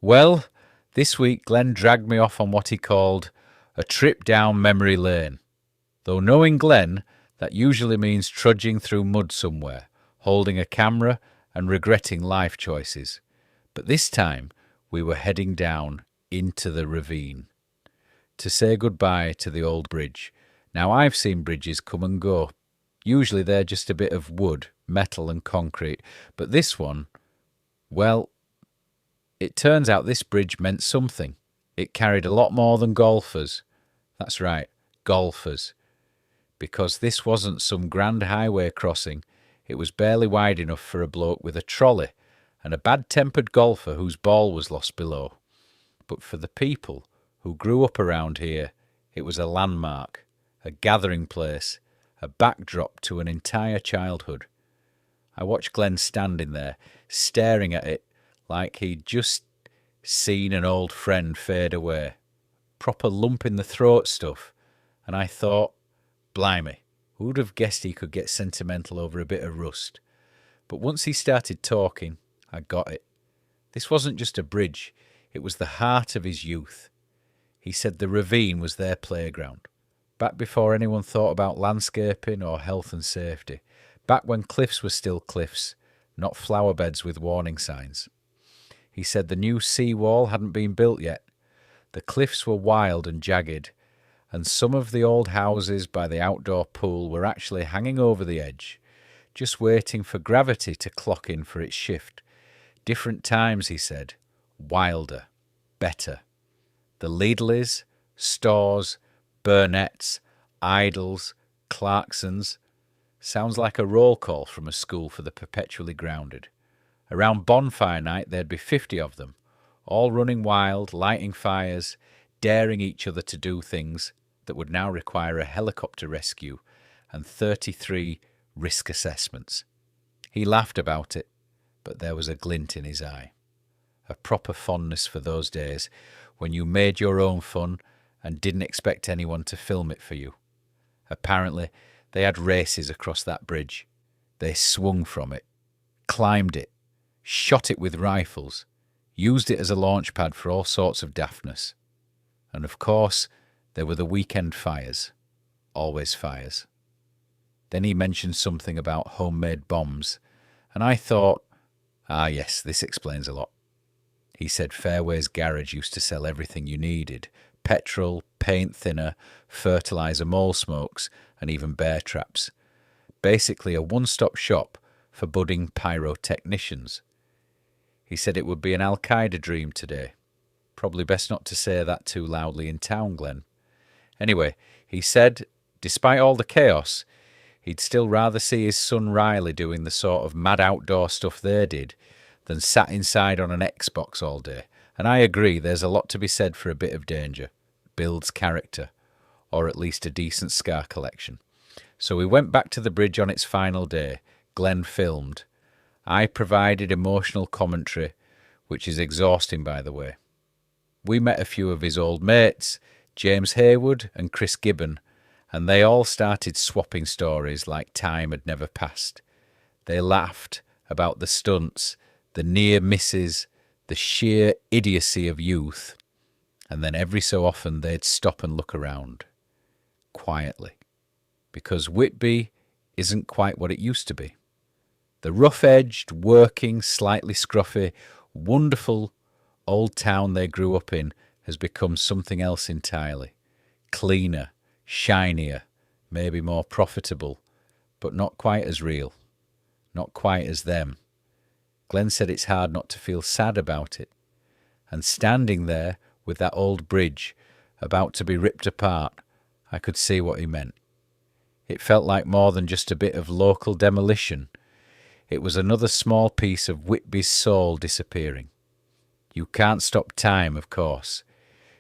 Well, this week Glenn dragged me off on what he called a trip down memory lane. Though knowing Glenn, that usually means trudging through mud somewhere, holding a camera and regretting life choices. But this time we were heading down into the ravine to say goodbye to the old bridge. Now I've seen bridges come and go. Usually they're just a bit of wood, metal and concrete. But this one, well, it turns out this bridge meant something. It carried a lot more than golfers. That's right, golfers. Because this wasn't some grand highway crossing. It was barely wide enough for a bloke with a trolley and a bad-tempered golfer whose ball was lost below. But for the people who grew up around here, it was a landmark, a gathering place, a backdrop to an entire childhood. I watched Glenn standing there, staring at it like he'd just seen an old friend fade away. Proper lump in the throat stuff. And I thought, blimey, who'd have guessed he could get sentimental over a bit of rust? But once he started talking, I got it. This wasn't just a bridge, it was the heart of his youth. He said the ravine was their playground. Back before anyone thought about landscaping or health and safety. Back when cliffs were still cliffs, not flower beds with warning signs. He said the new sea-wall hadn't been built yet. The cliffs were wild and jagged, and some of the old houses by the outdoor pool were actually hanging over the edge, just waiting for gravity to clock in for its shift. Different times, he said. Wilder. Better. The Lidleys, Stores, Burnett's, Idles, Clarksons. Sounds like a roll call from a school for the perpetually grounded. Around bonfire night there'd be 50 of them, all running wild, lighting fires, daring each other to do things that would now require a helicopter rescue and 33 risk assessments. He laughed about it, but there was a glint in his eye. A proper fondness for those days when you made your own fun and didn't expect anyone to film it for you. Apparently, they had races across that bridge. They swung from it, climbed it, shot it with rifles, used it as a launch pad for all sorts of daftness. And of course, there were the weekend fires. Always fires. Then he mentioned something about homemade bombs, and I thought, yes, this explains a lot. He said Fairway's garage used to sell everything you needed: petrol, paint thinner, fertiliser, mole smokes, and even bear traps. Basically a one-stop shop for budding pyrotechnicians. He said it would be an Al-Qaeda dream today. Probably best not to say that too loudly in town, Glenn. Anyway, he said, despite all the chaos, he'd still rather see his son Riley doing the sort of mad outdoor stuff they did than sat inside on an Xbox all day. And I agree, there's a lot to be said for a bit of danger. Builds character, or at least a decent scar collection. So we went back to the bridge on its final day. Glenn filmed. I provided emotional commentary, which is exhausting, by the way. We met a few of his old mates, James Haywood and Chris Gibbon, and they all started swapping stories like time had never passed. They laughed about the stunts, the near misses, the sheer idiocy of youth, and then every so often they'd stop and look around, quietly, because Whitby isn't quite what it used to be. The rough-edged, working, slightly scruffy, wonderful old town they grew up in has become something else entirely. Cleaner, shinier, maybe more profitable, but not quite as real, not quite as them. Glenn said it's hard not to feel sad about it. And standing there with that old bridge about to be ripped apart, I could see what he meant. It felt like more than just a bit of local demolition. It was another small piece of Whitby's soul disappearing. You can't stop time, of course.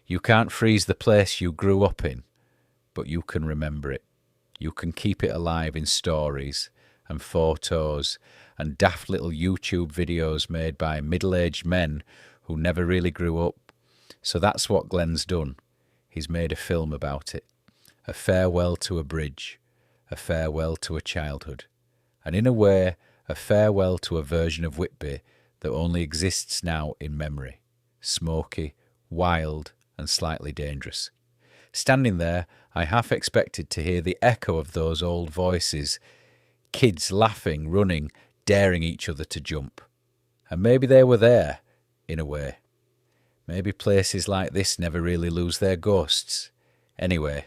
You can't freeze the place you grew up in, but you can remember it. You can keep it alive in stories and photos and daft little YouTube videos made by middle-aged men who never really grew up. So that's what Glenn's done. He's made a film about it. A farewell to a bridge. A farewell to a childhood. And in a way, a farewell to a version of Whitby that only exists now in memory. smoky, wild, and slightly dangerous. Standing there, I half expected to hear the echo of those old voices, kids laughing, running, daring each other to jump. And maybe they were there, in a way. Maybe places like this never really lose their ghosts. Anyway,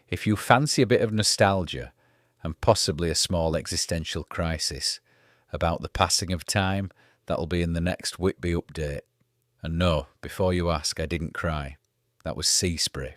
if you fancy a bit of nostalgia, and possibly a small existential crisis about the passing of time, that'll be in the next Whitby update. And no, before you ask, I didn't cry. That was sea spray.